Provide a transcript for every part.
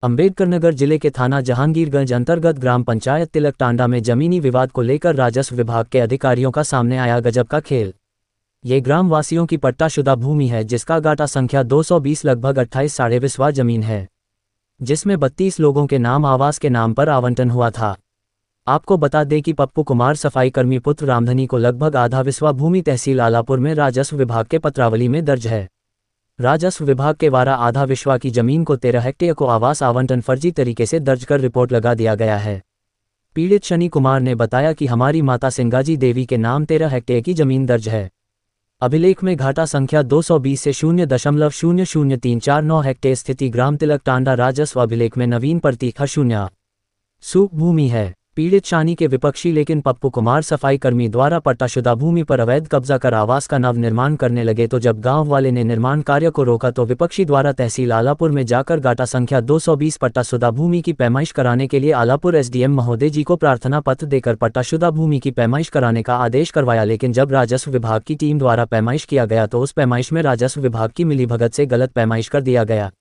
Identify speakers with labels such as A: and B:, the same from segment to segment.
A: अम्बेडकरनगर जिले के थाना जहांगीरगंज अंतर्गत ग्राम पंचायत तिलक टांडा में जमीनी विवाद को लेकर राजस्व विभाग के अधिकारियों का सामने आया गजब का खेल। ये ग्राम वासियों की पट्टाशुदा भूमि है जिसका गाटा संख्या 220 लगभग 28 जमीन है, जिसमें 32 लोगों के नाम आवास के नाम पर आवंटन हुआ था। आपको बता दें कि पप्पू कुमार सफाई कर्मी पुत्र रामधनी को लगभग आधा विस्वा भूमि तहसील आलापुर में राजस्व विभाग के पत्रावली में दर्ज है। राजस्व विभाग के द्वारा आधा विस्वा की जमीन को 13 हेक्टेयर को आवास आवंटन फर्जी तरीके से दर्ज कर रिपोर्ट लगा दिया गया है। पीड़ित शनि कुमार ने बताया कि हमारी माता सिंगाजी देवी के नाम 13 हेक्टेयर की जमीन दर्ज है। अभिलेख में घाटा संख्या 220 से 0.00349 हेक्टेयर स्थिति ग्राम तिलक टांडा राजस्व अभिलेख में नवीन प्रतीक 0 सूख भूमि है। पीड़ित शानी के विपक्षी लेकिन पप्पू कुमार सफाई कर्मी द्वारा पट्टाशुदा भूमि पर अवैध कब्जा कर आवास का नव निर्माण करने लगे तो जब गांव वाले ने निर्माण कार्य को रोका तो विपक्षी द्वारा तहसील आलापुर में जाकर गाटा संख्या 220 पट्टाशुदा भूमि की पैमाइश कराने के लिए आलापुर एसडीएम महोदय जी को प्रार्थना पत्र देकर पट्टाशुदा भूमि की पैमाइश कराने का आदेश करवाया। लेकिन जब राजस्व विभाग की टीम द्वारा पैमाइश किया गया तो उस पैमाइश में राजस्व विभाग की मिलीभगत से गलत पैमाइश कर दिया गया।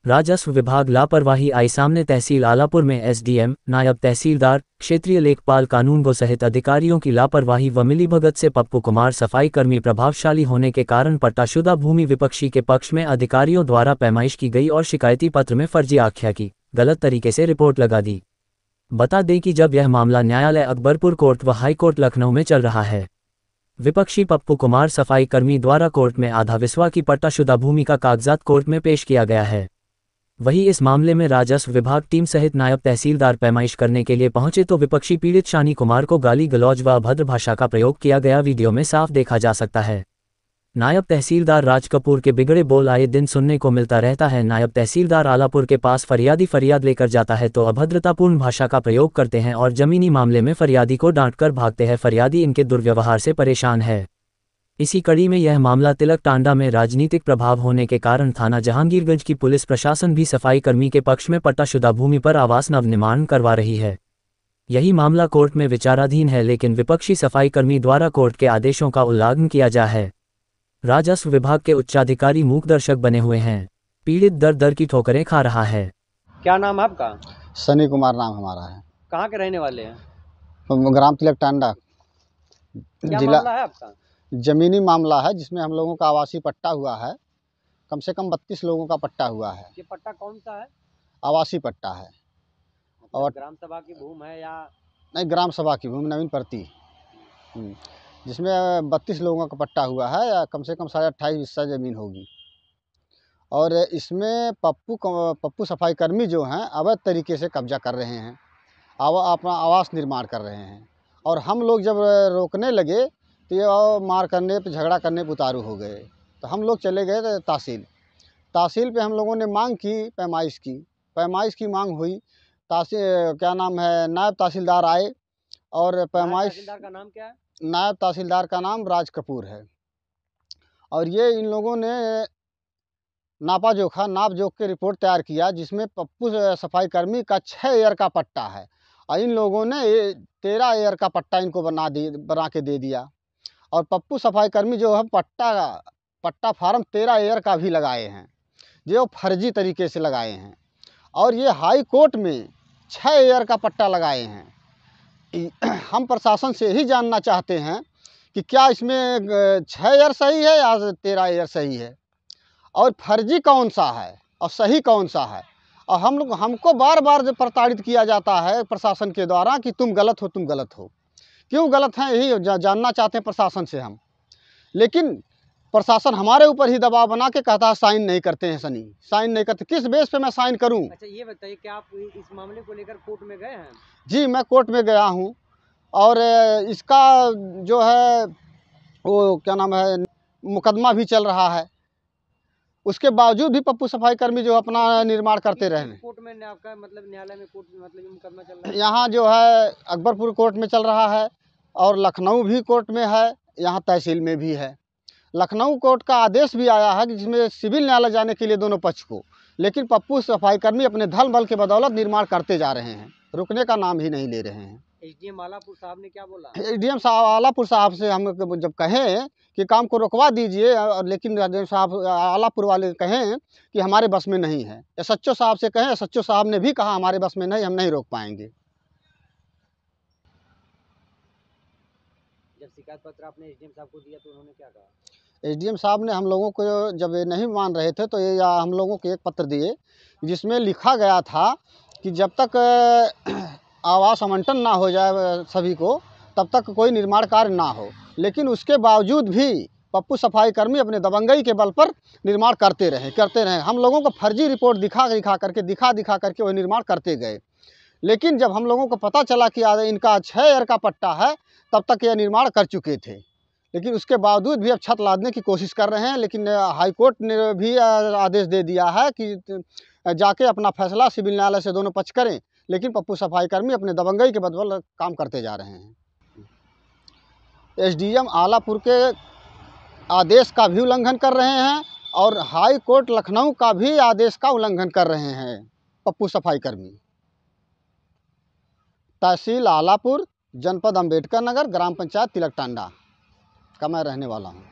A: राजस्व विभाग लापरवाही आई सामने। तहसील आलापुर में एसडीएम, नायब तहसीलदार, क्षेत्रीय लेखपाल, कानूनगो सहित अधिकारियों की लापरवाही व मिलीभगत से पप्पू कुमार सफाई कर्मी प्रभावशाली होने के कारण पट्टाशुदा भूमि विपक्षी के पक्ष में अधिकारियों द्वारा पैमाइश की गई और शिकायती पत्र में फर्जी आख्या की गलत तरीके से रिपोर्ट लगा दी। बता दें कि जब यह मामला न्यायालय अकबरपुर कोर्ट व हाईकोर्ट लखनऊ में चल रहा है। विपक्षी पप्पू कुमार सफाई कर्मी द्वारा कोर्ट में आधा विस्वा की पट्टाशुदा भूमि का कागजात कोर्ट में पेश किया गया है। वहीं इस मामले में राजस्व विभाग टीम सहित नायब तहसीलदार पैमाइश करने के लिए पहुंचे तो विपक्षी पीड़ित शानी कुमार को गाली गलौज व अभद्र भाषा का प्रयोग किया गया वीडियो में साफ देखा जा सकता है। नायब तहसीलदार राज कपूर के बिगड़े बोल आए दिन सुनने को मिलता रहता है। नायब तहसीलदार आलापुर के पास फरियादी फरियाद लेकर जाता है तो अभद्रतापूर्ण भाषा का प्रयोग करते हैं और जमीनी मामले में फरियादी को डांटकर भागते हैं। फरियादी इनके दुर्व्यवहार से परेशान है। इसी कड़ी में यह मामला तिलक टांडा में राजनीतिक प्रभाव होने के कारण थाना जहांगीरगंज की पुलिस प्रशासन भी सफाई कर्मी के पक्ष में पट्टाशुदा भूमि पर आवास नवनिर्माण करवा रही है। यही मामला कोर्ट में विचाराधीन है लेकिन विपक्षी सफाई कर्मी द्वारा कोर्ट के आदेशों का उल्लंघन किया जा है। राजस्व विभाग के उच्चाधिकारी मूक दर्शक बने हुए हैं। पीड़ित दर दर की ठोकरें खा रहा है।
B: क्या नाम है आपका?
C: शनि कुमार नाम हमारा है।
B: कहाँ के रहने वाले हैं?
C: ग्राम तिलक टांडा।
B: क्या
C: जिला
B: मामला है आपका?
C: जमीनी मामला है जिसमें हम लोगों का आवासीय पट्टा हुआ है। कम से कम 32 लोगों का पट्टा हुआ है।
B: ये पट्टा कौन सा है?
C: आवासीय पट्टा है। और
B: ग्राम सभा की भूमि है या
C: नहीं? ग्राम सभा की भूमि नवीन प्रति, जिसमें 32 लोगों का पट्टा हुआ है या कम से कम 28.5 हिस्सा ज़मीन होगी। और इसमें पप्पू सफाई कर्मी जो हैं अवैध तरीके से कब्जा कर रहे हैं, अपना आवास निर्माण कर रहे हैं। और हम लोग जब रोकने लगे तो ये मार करने पे, झगड़ा करने पे उतारू हो गए। तो हम लोग चले गए तहसील पे हम लोगों ने मांग की, पैमाइश की मांग हुई। क्या नाम है, नायब तहसीलदार आए और पैमाइश।
B: तहसीलदार का नाम क्या है?
C: नायब तहसीलदार का नाम राज कपूर है। और ये इन लोगों ने नाप जोख के रिपोर्ट तैयार किया जिसमें पप्पू सफाई कर्मी का 6 एयर का पट्टा है और इन लोगों ने 13 एयर का पट्टा इनको बना के दे दिया। और पप्पू सफाई कर्मी जो है पट्टा फार्म 13 एयर का भी लगाए हैं, जो फर्जी तरीके से लगाए हैं। और ये हाई कोर्ट में 6 एयर का पट्टा लगाए हैं। हम प्रशासन से ही जानना चाहते हैं कि क्या इसमें 6 एयर सही है या 13 एयर सही है, और फर्जी कौन सा है और सही कौन सा है। और हमको बार बार प्रताड़ित किया जाता है प्रशासन के द्वारा कि तुम गलत हो। क्यों गलत हैं यही जानना चाहते हैं प्रशासन से हम। लेकिन प्रशासन हमारे ऊपर ही दबाव बना के कहता है साइन नहीं करते हैं। साइन नहीं करते, किस बेस पे मैं साइन करूं?
B: अच्छा ये बताइए कि आप इस मामले को लेकर कोर्ट में गए हैं?
C: जी, मैं कोर्ट में गया हूं और इसका जो है वो क्या नाम है, मुकदमा भी चल रहा है। उसके बावजूद भी पप्पू सफाई कर्मी जो अपना निर्माण करते रहे।
B: कोर्ट में आपका मतलब न्यायालय में कोर्ट में मतलब मुकदमा चल रहा है?
C: यहाँ जो है अकबरपुर कोर्ट में चल रहा है और लखनऊ भी कोर्ट में है, यहाँ तहसील में भी है। लखनऊ कोर्ट का आदेश भी आया है कि जिसमें सिविल न्यायालय जाने के लिए दोनों पक्ष को, लेकिन पप्पू सफाई कर्मी अपने धन बल के बदौलत निर्माण करते जा रहे हैं, रुकने का नाम ही नहीं ले रहे हैं।
B: एसडीएम आलापुर साहब ने क्या बोला?
C: एसडीएम साहब आलापुर साहब से हम जब कहें कि काम को रुकवा दीजिए, लेकिन एसडीएम साहब आलापुर वाले कहें कि हमारे बस में नहीं है। एसएचओ साहब से कहें, एसएचओ साहब ने भी कहा हमारे बस में नहीं, हम नहीं रोक पाएंगे।
B: जब शिकायत पत्र आपने एसडीएम साहब को दिया तो उन्होंने क्या कहा?
C: एसडीएम साहब ने हम लोगों को, जब ये नहीं मान रहे थे तो ये हम लोगों को एक पत्र दिए जिसमें लिखा गया था कि जब तक आवास आवंटन ना हो जाए सभी को, तब तक कोई निर्माण कार्य ना हो। लेकिन उसके बावजूद भी पप्पू सफाई कर्मी अपने दबंगई के बल पर निर्माण करते रहे। हम लोगों को फर्जी रिपोर्ट दिखा करके वो निर्माण करते गए। लेकिन जब हम लोगों को पता चला कि इनका 6 एकड़ का पट्टा है, तब तक यह निर्माण कर चुके थे। लेकिन उसके बावजूद भी अब छत लादने की कोशिश कर रहे हैं। लेकिन हाई कोर्ट ने भी आदेश दे दिया है कि जाके अपना फैसला सिविल न्यायालय से दोनों पक्ष करें। लेकिन पप्पू सफाई कर्मी अपने दबंगई के बदौलत काम करते जा रहे हैं। एसडीएम आलापुर के आदेश का भी उल्लंघन कर रहे हैं और हाई कोर्ट लखनऊ का भी आदेश का उल्लंघन कर रहे हैं पप्पू सफाई कर्मी। तहसील आलापुर, जनपद अंबेडकर नगर, ग्राम पंचायत तिलक टांडा का मैं रहने वाला हूँ।